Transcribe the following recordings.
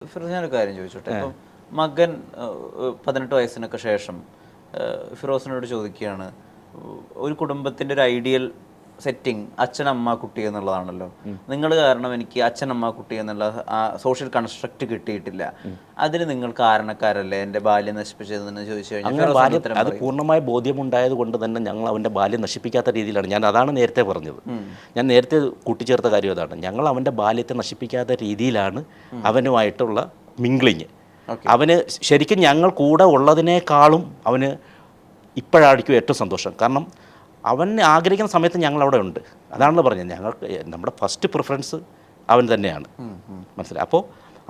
ഫിറോസ് ഞാനൊരു കാര്യം ചോദിച്ചോട്ടെ. ഇപ്പം മകൻ 18 വയസ്സിനൊക്കെ ശേഷം ഫിറോസിനോട് ചോദിക്കുകയാണ്, ഒരു കുടുംബത്തിൻ്റെ ഒരു ഐഡിയൽ സെറ്റിംഗ് അച്ഛനമ്മ കുട്ടി എന്നുള്ളതാണല്ലോ. നിങ്ങൾ കാരണം എനിക്ക് അച്ഛനമ്മ കുട്ടി എന്നുള്ള ആ സോഷ്യൽ കൺസ്ട്രക്റ്റ് കിട്ടിയിട്ടില്ല, അതിന് നിങ്ങൾ കാരണക്കാരല്ലേ എൻ്റെ ബാല്യം നശിപ്പിച്ചതെന്ന് ചോദിച്ചു കഴിഞ്ഞാൽ അത് പൂർണ്ണമായ ബോധ്യമുണ്ടായത് കൊണ്ട് തന്നെ ഞങ്ങൾ അവൻ്റെ ബാല്യം നശിപ്പിക്കാത്ത രീതിയിലാണ്. അതാണ് നേരത്തെ പറഞ്ഞത്. ഞാൻ നേരത്തെ കൂട്ടിച്ചേർത്ത കാര്യം അതാണ്. ഞങ്ങൾ അവൻ്റെ ബാല്യത്തെ നശിപ്പിക്കാത്ത രീതിയിലാണ് അവനുമായിട്ടുള്ള മിംഗ്ലിങ്. അവന് ശരിക്കും ഞങ്ങൾ കൂടെ ഉള്ളതിനേക്കാളും അവന് ഇപ്പോഴായിരിക്കും ഏറ്റവും സന്തോഷം. കാരണം അവൻ ആഗ്രഹിക്കുന്ന സമയത്ത് ഞങ്ങൾ അവിടെ ഉണ്ട്. അതാണല്ലോ പറഞ്ഞത്, ഞങ്ങൾക്ക് നമ്മുടെ ഫസ്റ്റ് പ്രിഫറൻസ് അവൻ തന്നെയാണ്. മനസ്സിലായി. അപ്പോൾ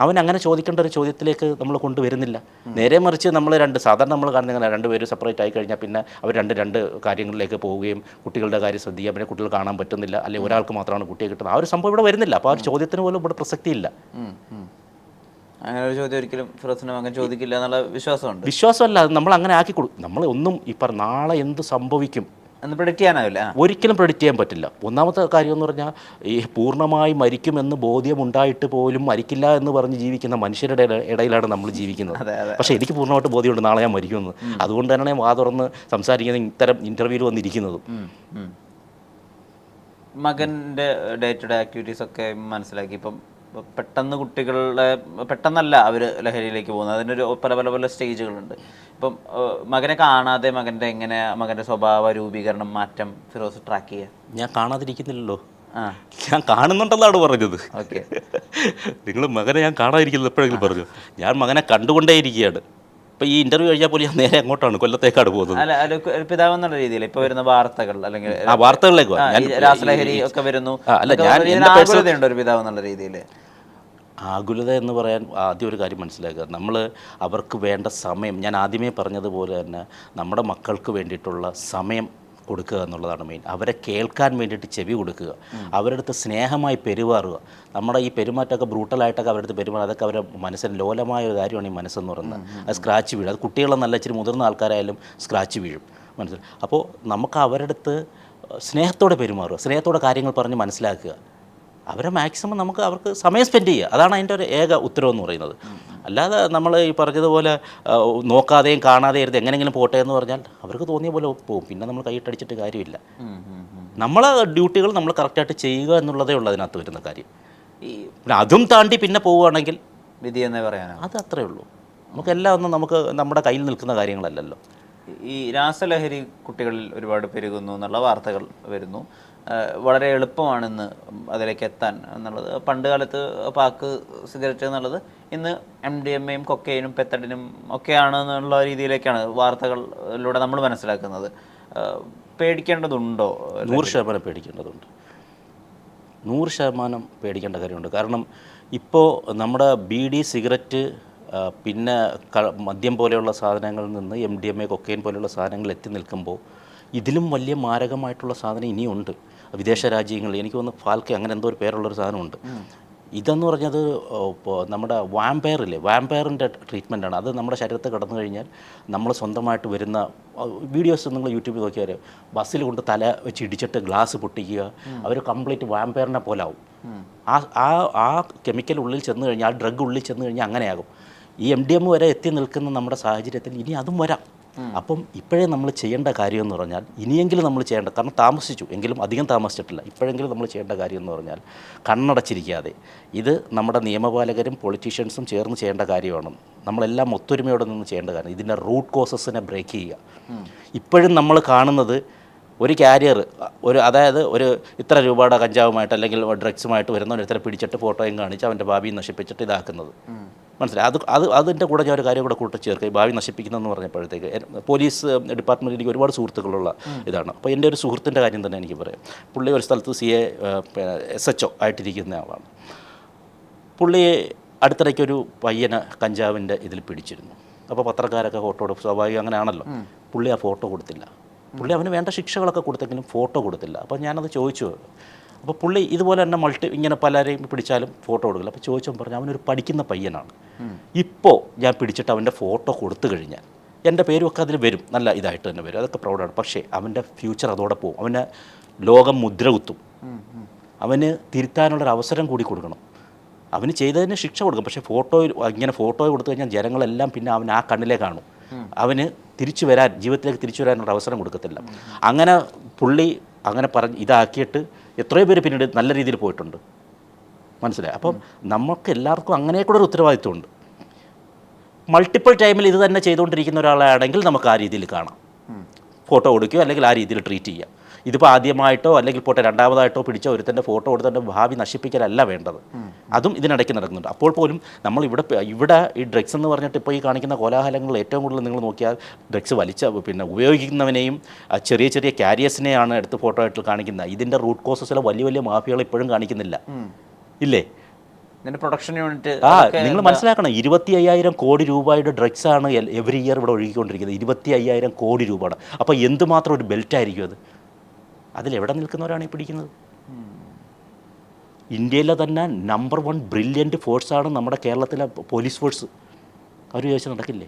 അവൻ അങ്ങനെ ചോദിക്കേണ്ട ഒരു ചോദ്യത്തിലേക്ക് നമ്മൾ കൊണ്ടുവരുന്നില്ല. നേരെ മറിച്ച് നമ്മൾ സാധാരണ നമ്മൾ കാണുന്ന രണ്ടുപേരും സെപ്പറേറ്റ് ആയി കഴിഞ്ഞാൽ പിന്നെ അവർ രണ്ട് കാര്യങ്ങളിലേക്ക് പോവുകയും കുട്ടികളുടെ കാര്യം ശ്രദ്ധിക്കുക, പിന്നെ കുട്ടികൾ കാണാൻ പറ്റുന്നില്ല, അല്ലെങ്കിൽ ഒരാൾക്ക് മാത്രമാണ് കുട്ടിയെ കിട്ടുന്നത്. ആ ഒരു സംഭവം ഇവിടെ വരുന്നില്ല. അപ്പോൾ ആ ഒരു ചോദ്യത്തിന് പോലും ഇവിടെ പ്രസക്തിയില്ല. അങ്ങനെ ഒരു ചോദ്യം ഒരിക്കലും ഫിറോസിന്റെ മകൻ ചോദിക്കില്ല എന്നുള്ള വിശ്വാസമുണ്ട്. വിശ്വാസമല്ല, അത് നമ്മൾ അങ്ങനെ ആക്കി കൊടുക്കും. നമ്മൾ ഒന്നും നാളെ എന്ത് സംഭവിക്കും എന്ന് പ്രെഡിക്റ്റ് ചെയ്യാനാവില്ല. ഒരിക്കലും പ്രെഡിക്റ്റ് ചെയ്യാൻ പറ്റില്ല. ഒന്നാമത്തെ കാര്യം എന്ന് പറഞ്ഞാൽ, ഈ പൂർണ്ണമായി മരിക്കുമെന്ന് ബോധ്യമുണ്ടായിട്ട് പോലും മരിക്കില്ല എന്ന് പറഞ്ഞ് ജീവിക്കുന്ന മനുഷ്യരുടെ ഇടയിലാണ് നമ്മൾ ജീവിക്കുന്നത്. പക്ഷേ എനിക്ക് പൂർണ്ണമായിട്ട് ബോധ്യമുണ്ട് നാളെ ഞാൻ മരിക്കുമെന്ന്. അതുകൊണ്ട് തന്നെ വാ തുറന്ന് സംസാരിക്കുന്ന ഇത്തരം ഇൻ്റർവ്യൂവിൽ വന്നിരിക്കുന്നതും. മകൻ്റെ ഡേ ടു ഡേ ആക്ടിവിറ്റീസ് ഒക്കെ മനസ്സിലാക്കി. ഇപ്പം പെട്ടെന്ന് കുട്ടികളുടെ പെട്ടെന്നല്ല അവർ ലഹരിയിലേക്ക് പോകുന്നത്, അതിനൊരു പല പല പല സ്റ്റേജുകളുണ്ട്. ഇപ്പം മകനെ കാണാതെ മകൻ്റെ സ്വഭാവ രൂപീകരണം മാറ്റം ഫിറോസ് ട്രാക്ക് ചെയ്യുക. ഞാൻ കാണാതിരിക്കുന്നില്ലല്ലോ, ഞാൻ കാണുന്നുണ്ടെന്നാണ് പറഞ്ഞത്. ഓക്കെ, നിങ്ങൾ മകനെ ഞാൻ കാണാതിരിക്കുന്നത് എപ്പോഴെങ്കിലും പറഞ്ഞു? ഞാൻ മകനെ കണ്ടുകൊണ്ടേയിരിക്കുകയാണ്. ഇപ്പോൾ ഈ ഇൻ്റർവ്യൂ കഴിഞ്ഞാൽ പോലും ഞാൻ നേരെ അങ്ങോട്ടാണ്, കൊല്ലത്തേക്കാണ് പോകുന്നത്. അല്ല, പിതാവ് എന്നുള്ള രീതിയിൽ ഇപ്പോൾ വരുന്ന വാർത്തകൾ അല്ലെങ്കിൽ വാർത്തകളിലേക്ക് രാസലഹരി ഒക്കെ വരുന്നു, ആകുലതയുണ്ട് ഒരു പിതാവ് എന്നുള്ള രീതിയിൽ. ആകുലത എന്ന് പറയാൻ ആദ്യം ഒരു കാര്യം മനസ്സിലാക്കുക, നമ്മൾ അവർക്ക് വേണ്ട സമയം, ഞാൻ ആദ്യമേ പറഞ്ഞതുപോലെ തന്നെ നമ്മുടെ മക്കൾക്ക് വേണ്ടിയിട്ടുള്ള സമയം കൊടുക്കുക എന്നുള്ളതാണ് മെയിൻ. അവരെ കേൾക്കാൻ വേണ്ടിയിട്ട് ചെവി കൊടുക്കുക, അവരുടെ അടുത്ത് സ്നേഹമായി പെരുമാറുക. നമ്മുടെ ഈ പെരുമാറ്റമൊക്കെ ബ്രൂട്ടലായിട്ടൊക്കെ അവരുടെ അടുത്ത് പെരുമാറുക, അതൊക്കെ അവരുടെ മനസ്സിന് ലോലമായ ഒരു കാര്യമാണ് ഈ മനസ്സെന്ന് പറയുന്നത്. അത് സ്ക്രാച്ച് വീഴും. അത് കുട്ടികളെന്നല്ല, ഇച്ചിരി മുതിർന്ന ആൾക്കാരായാലും സ്ക്രാച്ച് വീഴും. മനസ്സിലായി. അപ്പോൾ നമുക്ക് അവരുടെ അടുത്ത് സ്നേഹത്തോടെ പെരുമാറുക, സ്നേഹത്തോടെ കാര്യങ്ങൾ പറഞ്ഞ് മനസ്സിലാക്കുക, അവരെ മാക്സിമം നമുക്ക് അവർക്ക് സമയം സ്പെൻഡ് ചെയ്യുക. അതാണ് അതിൻ്റെ ഒരു ഏക ഉത്തരവെന്ന് പറയുന്നത്. അല്ലാതെ നമ്മൾ ഈ പറഞ്ഞതുപോലെ നോക്കാതെയും കാണാതെയും ഇരുന്ന് എങ്ങനെയെങ്കിലും പോട്ടെ എന്ന് പറഞ്ഞാൽ അവർക്ക് തോന്നിയ പോലെ പോകും. പിന്നെ നമ്മൾ കൈയിട്ടടിച്ചിട്ട് കാര്യമില്ല. നമ്മളെ ഡ്യൂട്ടികൾ നമ്മൾ കറക്റ്റായിട്ട് ചെയ്യുക എന്നുള്ളതേ ഉള്ളൂ അതിനകത്ത് വരുന്ന കാര്യം. പിന്നെ അതും താണ്ടി പിന്നെ പോവുകയാണെങ്കിൽ വിധി എന്നേ പറയാനാണ്. അത് അത്രേ ഉള്ളൂ. നമുക്കെല്ലാം ഒന്നും നമുക്ക് നമ്മുടെ കയ്യിൽ നിൽക്കുന്ന കാര്യങ്ങളല്ലല്ലോ. ഈ രാസലഹരി കുട്ടികളിൽ ഒരുപാട് പെരുകുന്നു എന്നുള്ള വാർത്തകൾ വരുന്നു. വളരെ എളുപ്പമാണിന്ന് അതിലേക്ക് എത്താൻ എന്നുള്ളത്. പണ്ട് കാലത്ത് പാക്ക് സിഗരറ്റ് എന്നുള്ളത് ഇന്ന് MDMA-യും കൊക്കൈനും പെത്തഡിനും ഒക്കെയാണ് എന്നുള്ള രീതിയിലേക്കാണ് വാർത്തകളിലൂടെ നമ്മൾ മനസ്സിലാക്കുന്നത്. പേടിക്കേണ്ടതുണ്ടോ? 100% പേടിക്കേണ്ടതുണ്ട്. 100% പേടിക്കേണ്ട കാര്യമുണ്ട്. കാരണം ഇപ്പോൾ നമ്മുടെ ബീഡി, സിഗരറ്റ്, പിന്നെ മദ്യം പോലെയുള്ള സാധനങ്ങളിൽ നിന്ന് MDMA, കൊക്കൈൻ പോലെയുള്ള സാധനങ്ങൾ എത്തി നിൽക്കുമ്പോൾ ഇതിലും വലിയ മാരകമായിട്ടുള്ള സാധനം ഇനിയുണ്ട് വിദേശ രാജ്യങ്ങളിൽ. എനിക്ക് തോന്നുന്നു ഫാൽക്കെ അങ്ങനെ എന്തോ ഒരു പേരുള്ളൊരു സാധനമുണ്ട്. ഇതെന്ന് പറഞ്ഞത് നമ്മുടെ വാമ്പയറിൻ്റെ ട്രീറ്റ്മെൻറ്റാണ്. അത് നമ്മുടെ ശരീരത്തിൽ കടന്നു കഴിഞ്ഞാൽ നമ്മൾ സ്വന്തമായിട്ട് വരുന്ന വീഡിയോസ് നിങ്ങൾ യൂട്യൂബിൽ നോക്കിയാൽ ബസ്സിൽ കൊണ്ട് തല വെച്ച് ഇടിച്ചിട്ട് ഗ്ലാസ് പൊട്ടിക്കുക, അവർ കംപ്ലീറ്റ് വാമ്പയറിനെ പോലെ ആവും. ആ കെമിക്കൽ ഉള്ളിൽ ചെന്ന് കഴിഞ്ഞാൽ, ആ ഡ്രഗ് ഉള്ളിൽ ചെന്ന് കഴിഞ്ഞാൽ അങ്ങനെയാകും. ഈ MDMA വരെ എത്തി നിൽക്കുന്ന നമ്മുടെ സാഹചര്യത്തിൽ ഇനി അതും വരാം. അപ്പം ഇപ്പോഴേ നമ്മൾ ചെയ്യേണ്ട കാര്യം എന്ന് പറഞ്ഞാൽ, ഇനിയെങ്കിലും നമ്മൾ ചെയ്യേണ്ട, കാരണം താമസിച്ചു എങ്കിലും അധികം താമസിച്ചിട്ടില്ല, ഇപ്പോഴെങ്കിലും നമ്മൾ ചെയ്യേണ്ട കാര്യം എന്ന് പറഞ്ഞാൽ കണ്ണടച്ചിരിക്കാതെ, ഇത് നമ്മുടെ നിയമപാലകരും പൊളിറ്റീഷ്യൻസും ചേർന്ന് ചെയ്യേണ്ട കാര്യമാണ്. നമ്മളെല്ലാം ഒത്തൊരുമയോടെ നിന്ന് ചെയ്യേണ്ട കാര്യം ഇതിൻ്റെ റൂട്ട് കോസസിനെ ബ്രേക്ക് ചെയ്യുക. ഇപ്പോഴും നമ്മൾ കാണുന്നത് ഒരു കാരിയർ, അതായത് ഒരു ഇത്ര രൂപയുടെ കഞ്ചാവുമായിട്ട് അല്ലെങ്കിൽ ഡ്രഗ്സുമായിട്ട് വരുന്നവരെത്ര പിടിച്ചിട്ട് ഫോട്ടോയും കാണിച്ച് അവൻ്റെ ഭാവി നശിപ്പിച്ചിട്ട് ഇതാക്കുന്നത്. മനസ്സിലായി. അതിൻ്റെ കൂടെ ഞാൻ ഒരു കാര്യം കൂടെ കൂട്ടിച്ചേർക്കുക. ഈ ഭാവി നശിപ്പിക്കുന്നതെന്ന് പറഞ്ഞപ്പോഴത്തേക്ക് പോലീസ് ഡിപ്പാർട്ട്മെൻറ്റിൽ എനിക്ക് ഒരുപാട് സുഹൃത്തുക്കളുള്ള ഇതാണ്. അപ്പോൾ എൻ്റെ ഒരു സുഹൃത്തിൻ്റെ കാര്യം തന്നെ എനിക്ക് പറയാം. പുള്ളി ഒരു സ്ഥലത്ത് CA SHO ആയിട്ടിരിക്കുന്ന ആളാണ്. പുള്ളി അടുത്തിടയ്ക്കൊരു പയ്യനെ കഞ്ചാവിൻ്റെ ഇതിൽ പിടിച്ചിരുന്നു. അപ്പോൾ പത്രക്കാരൊക്കെ ഫോട്ടോ എടുക്കും, സ്വാഭാവികം അങ്ങനെയാണല്ലോ. പുള്ളി ആ ഫോട്ടോ കൊടുത്തില്ല. പുള്ളി അവന് വേണ്ട ശിക്ഷകളൊക്കെ കൊടുത്തെങ്കിലും ഫോട്ടോ കൊടുത്തില്ല. അപ്പോൾ ഞാനത് ചോദിച്ചു. അപ്പോൾ പുള്ളി ഇതുപോലെ തന്നെ ഇങ്ങനെ പലരെയും പിടിച്ചാലും ഫോട്ടോ കൊടുക്കില്ല. അപ്പോൾ ചോദിച്ചപ്പോൾ പറഞ്ഞു, അവനൊരു പഠിക്കുന്ന പയ്യനാണ്. ഇപ്പോൾ ഞാൻ പിടിച്ചിട്ട് അവൻ്റെ ഫോട്ടോ കൊടുത്തു കഴിഞ്ഞാൽ എൻ്റെ പേരുമൊക്കെ അതിൽ വരും, നല്ല ഇതായിട്ട് തന്നെ വരും, അതൊക്കെ പ്രൗഡാണ്. പക്ഷേ അവൻ്റെ ഫ്യൂച്ചർ അതോടെ പോകും. അവന് ലോകം മുദ്ര കുത്തും. അവന് തിരുത്താനുള്ളൊരു അവസരം കൂടി കൊടുക്കണം. അവന് ചെയ്തതിന് ശിക്ഷ കൊടുക്കും. പക്ഷേ ഇങ്ങനെ ഫോട്ടോ കൊടുത്തു കഴിഞ്ഞാൽ ജനങ്ങളെല്ലാം പിന്നെ അവൻ ആ കണ്ണിലേ കാണും. അവന് ജീവിതത്തിലേക്ക് തിരിച്ചു വരാനുള്ള അവസരം കൊടുക്കത്തില്ല. അങ്ങനെ പുള്ളി അങ്ങനെ ഇതാക്കിയിട്ട് എത്രയോ പേര് പിന്നീട് നല്ല രീതിയിൽ പോയിട്ടുണ്ട്. മനസ്സിലായി? അപ്പം നമുക്ക് എല്ലാവർക്കും അങ്ങനെ കൂടെ ഒരു ഉത്തരവാദിത്വമുണ്ട്. മൾട്ടിപ്പിൾ ടൈമിൽ ഇത് തന്നെ ചെയ്തുകൊണ്ടിരിക്കുന്ന ഒരാളാണെങ്കിൽ നമുക്ക് ആ രീതിയിൽ കാണാം, ഫോട്ടോ കൊടുക്കുകയോ അല്ലെങ്കിൽ ആ രീതിയിൽ ട്രീറ്റ് ചെയ്യാം. ഇതിപ്പോൾ ആദ്യമായിട്ടോ അല്ലെങ്കിൽ പോട്ടെ രണ്ടാമതായിട്ടോ പിടിച്ച ഒരുത്തൻ്റെ ഫോട്ടോ കൊടുത്തതിൻ്റെ ഭാവി നശിപ്പിക്കലല്ല വേണ്ടത്. അതും ഇതിനിടയ്ക്ക് നടക്കുന്നുണ്ട്. അപ്പോൾ പോലും നമ്മൾ ഇവിടെ ഈ ഡ്രഗ്സ് എന്ന് പറഞ്ഞിട്ട് ഇപ്പോൾ ഈ കാണിക്കുന്ന കോലാഹലങ്ങൾ ഏറ്റവും കൂടുതൽ നിങ്ങൾ നോക്കിയാൽ ഡ്രഗ്സ് ഉപയോഗിക്കുന്നവനെയും ചെറിയ ചെറിയ ക്യാരിയേഴ്സിനെയാണ് എടുത്ത് ഫോട്ടോ ആയിട്ട് കാണിക്കുന്നത്. ഇതിൻ്റെ റൂട്ട് കോസസിലെ വലിയ വലിയ മാഫിയകൾ ഇപ്പോഴും കാണിക്കുന്നില്ല, ഇല്ലേ? പ്രൊഡക്ഷൻ യൂണിറ്റ് നിങ്ങൾ മനസ്സിലാക്കണം, 25,000 കോടി രൂപയുടെ ഡ്രഗ്സാണ് എവറി ഇയർ ഇവിടെ ഒഴുകിക്കൊണ്ടിരിക്കുന്നത്. 25,000 കോടി രൂപയുടെ. അപ്പോൾ എന്തുമാത്രം ഒരു ബെൽറ്റായിരിക്കും അത്? അതിലെവിടെ നിൽക്കുന്നവരാണ് ഈ പിടിക്കുന്നത്? ഇന്ത്യയിലെ തന്നെ നമ്പർ 1 ബ്രില്യൻറ്റ് ഫോഴ്സാണ് നമ്മുടെ കേരളത്തിലെ പോലീസ് ഫോഴ്സ്. അവർ ചോദിച്ചാൽ നടക്കില്ലേ?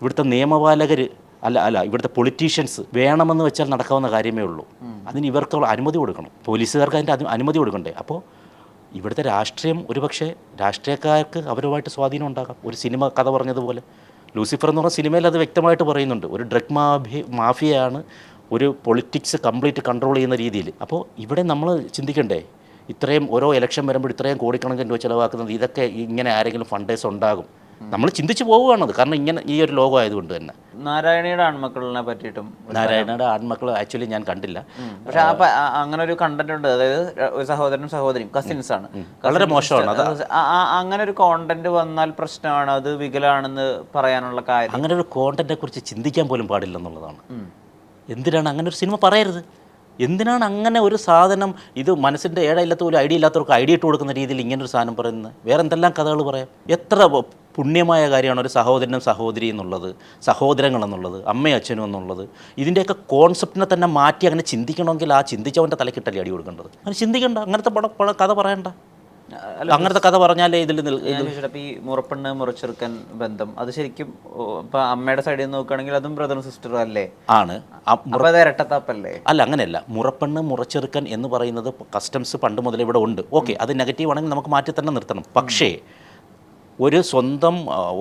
ഇവിടുത്തെ നിയമപാലകർ ഇവിടുത്തെ പൊളിറ്റീഷ്യൻസ് വേണമെന്ന് വെച്ചാൽ നടക്കാവുന്ന കാര്യമേ ഉള്ളൂ. അതിന് ഇവർക്ക് അനുമതി കൊടുക്കണം, പോലീസുകാർക്ക് അതിൻ്റെ അനുമതി കൊടുക്കണ്ടേ? അപ്പോൾ ഇവിടുത്തെ രാഷ്ട്രീയം ഒരുപക്ഷെ രാഷ്ട്രീയക്കാർക്ക് അവരുമായിട്ട് സ്വാധീനം ഉണ്ടാകാം. ഒരു സിനിമ കഥ പറഞ്ഞതുപോലെ ലൂസിഫർ എന്ന് പറഞ്ഞ സിനിമയിൽ അത് വ്യക്തമായിട്ട് പറയുന്നുണ്ട്. ഒരു ഡ്രഗ് മാഫിയയാണ് ഒരു പൊളിറ്റിക്സ് കംപ്ലീറ്റ് കൺട്രോൾ ചെയ്യുന്ന രീതിയിൽ. അപ്പോൾ ഇവിടെ നമ്മൾ ചിന്തിക്കണ്ടേ, ഇത്രയും ഓരോ ഇലക്ഷൻ വരുമ്പോൾ ഇത്രയും കോടിക്കണക്കിന് രൂപ ചിലവാക്കുന്നത് ഇതൊക്കെ ഇങ്ങനെ ആരെങ്കിലും ഫണ്ടേഴ്സ് ഉണ്ടാകും? നമ്മൾ ചിന്തിച്ച് പോവുകയാണത്. കാരണം ഇങ്ങനെ ഈ ഒരു ലോകം ആയതുകൊണ്ട് തന്നെ. നാരായണിയുടെ ആൺമക്കളിനെ പറ്റിയിട്ടും നാരായണയുടെ ആൺമക്കൾ ആക്ച്വലി ഞാൻ കണ്ടില്ല. പക്ഷെ അങ്ങനെ ഒരു കണ്ടന്റ് ഉണ്ട്, അതായത് ഒരു സഹോദരനും സഹോദരിയും കസിൻസ് ആണ്. വളരെ മോശമാണ് അത്. അങ്ങനെ ഒരു കോണ്ടന്റ് വന്നാൽ പ്രശ്നമാണ്, അത് വികലാണെന്ന് പറയാനുള്ള കാര്യം. അങ്ങനെ ഒരു കോണ്ടന്റിനെ കുറിച്ച് ചിന്തിക്കാൻ പോലും പാടില്ല എന്നുള്ളതാണ്. എന്തിനാണ് അങ്ങനെ ഒരു സിനിമ പറയരുത്? എന്തിനാണ് അങ്ങനെ ഒരു സാധനം, ഇത് മനസ്സിൻ്റെ ഏഴയില്ലാത്ത ഒരു ഐഡിയ ഇല്ലാത്തവർക്ക് ഐഡിയ ഇട്ട് കൊടുക്കുന്ന രീതിയിൽ ഇങ്ങനൊരു സാധനം പറയുന്നത്? വേറെ എന്തെല്ലാം കഥകൾ പറയാം? എത്ര പുണ്യമായ കാര്യമാണ് ഒരു സഹോദരനും സഹോദരി എന്നുള്ളത്, സഹോദരങ്ങൾ എന്നുള്ളത്, അമ്മയും അച്ഛനും എന്നുള്ളത്. ഇതിൻ്റെയൊക്കെ കോൺസെപ്റ്റിനെ തന്നെ മാറ്റി അങ്ങനെ ചിന്തിക്കണമെങ്കിൽ ആ ചിന്തിച്ചവൻ്റെ തലക്കിട്ടല്ലേ അടി കൊടുക്കേണ്ടത്? അങ്ങനെ ചിന്തിക്കണ്ട, അങ്ങനത്തെ കഥ പറയണ്ട. അങ്ങനത്തെ കഥ പറഞ്ഞാലേ ഇതിൽ ഈ മുറപ്പെണ്ണ് മുറച്ചെറുക്കൻ ബന്ധം അത് ശരിക്കും ഇപ്പൊ അമ്മയുടെ സൈഡിൽ നിന്ന് നോക്കുകയാണെങ്കിൽ അതും ബ്രദറും സിസ്റ്ററും അല്ലേ? ആണ്. ഇരട്ടത്താപ്പല്ലേ? അല്ല, അങ്ങനെയല്ല. മുറപ്പെണ്ണ് മുറച്ചെറുക്കൻ എന്ന് പറയുന്നത് കസ്റ്റംസ് പണ്ട് മുതലേ ഇവിടെ ഉണ്ട്. ഓക്കെ, അത് നെഗറ്റീവ് ആണെങ്കിൽ നമുക്ക് മാറ്റി തന്നെ നിർത്തണം. പക്ഷേ ഒരു സ്വന്തം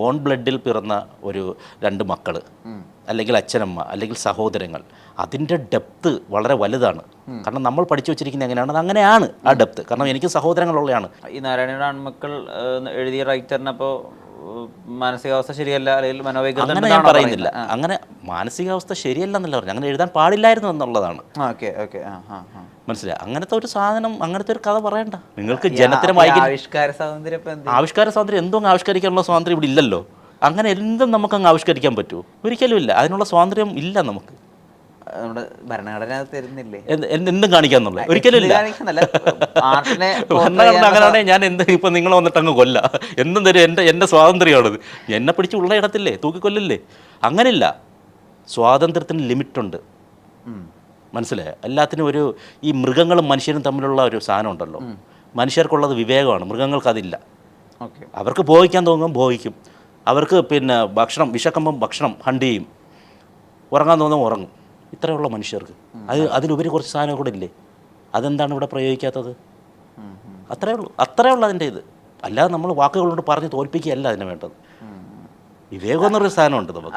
ഓൺ ബ്ലഡിൽ പിറന്ന ഒരു 2 മക്കൾ, അല്ലെങ്കിൽ അച്ഛനമ്മ, അല്ലെങ്കിൽ സഹോദരങ്ങൾ, അതിൻ്റെ ഡെപ്ത് വളരെ വലുതാണ്. കാരണം നമ്മൾ പഠിച്ചു വെച്ചിരിക്കുന്നത് എങ്ങനെയാണ്, അത് അങ്ങനെയാണ് ആ ഡെപ്ത്. കാരണം എനിക്ക് സഹോദരങ്ങളുള്ളതാണ്. ഈ നാരായണയുടെ ആൺമക്കൾ എഴുതിയ റൈറ്ററിനപ്പോൾ മാനസികാവസ്ഥ ശരിയല്ല, അല്ലെങ്കിൽ മനോവൈകല്യം അങ്ങനെ ഞാൻ പറയുന്നില്ല. അങ്ങനെ മാനസികാവസ്ഥ ശരിയല്ല എന്നല്ല പറഞ്ഞു, അങ്ങനെ എഴുതാൻ പാടില്ലായിരുന്നു എന്നുള്ളതാണ്. മനസ്സിലായി? അങ്ങനത്തെ ഒരു സാധനം, അങ്ങനത്തെ ഒരു കഥ പറയണ്ട. നിങ്ങൾക്ക് ജനത്തിന് ആവിഷ്കാര സ്വാതന്ത്ര്യം എന്തോ ആവിഷ്കരിക്കാനുള്ള സ്വാതന്ത്ര്യം ഇവിടെ ഇല്ലല്ലോ. അങ്ങനെ എന്തും നമുക്ക് അങ്ങ് ആവിഷ്കരിക്കാൻ പറ്റുമോ? ഒരിക്കലും ഇല്ല. അതിനുള്ള സ്വാതന്ത്ര്യം ഇല്ല നമുക്ക്. നമ്മുടെ ഭരണഘടന തരുന്നില്ലേ എന്തും കാണിക്കാന്നുള്ള? ഒരിക്കലും ഇല്ല. അങ്ങനെയാണെങ്കിൽ ഞാൻ ഇപ്പം നിങ്ങൾ വന്നിട്ട് അങ്ങ് കൊല്ല എന്തും തരും. എൻ്റെ സ്വാതന്ത്ര്യമാണത്. എന്നെ പിടിച്ച് ഉള്ള ഇടത്തില്ലേ തൂക്കിക്കൊല്ലല്ലേ? അങ്ങനെയില്ല. സ്വാതന്ത്ര്യത്തിന് ലിമിറ്റുണ്ട്. മനസ്സിലായോ? എല്ലാത്തിനും ഈ മൃഗങ്ങളും മനുഷ്യരും തമ്മിലുള്ള ഒരു സാധനം ഉണ്ടല്ലോ. മനുഷ്യർക്കുള്ളത് വിവേകമാണ്, മൃഗങ്ങൾക്കതില്ല. അവർക്ക് ഭോഗിക്കാൻ തോന്നുമ്പോൾ ഭോഗിക്കും. അവർക്ക് വിശക്കുമ്പം ഭക്ഷണം ഹണ്ട് ചെയ്യും, ഉറങ്ങാൻ തോന്നുമ്പോൾ ഉറങ്ങും. ഇത്രയുള്ള മനുഷ്യർക്ക് അതിലുപരി കുറച്ച് സാധനം കൂടെ ഇല്ലേ? അതെന്താണ് ഇവിടെ പ്രയോഗിക്കാത്തത്? അത്രേ ഉള്ളൂ അതിൻ്റെ ഇത്. അല്ലാതെ നമ്മൾ വാക്കുകൾ കൊണ്ട് പറഞ്ഞ് തോൽപ്പിക്കുകയല്ല അതിന് വേണ്ടത്. വിവേകം എന്നൊരു സാധനമുണ്ട് നമുക്ക്.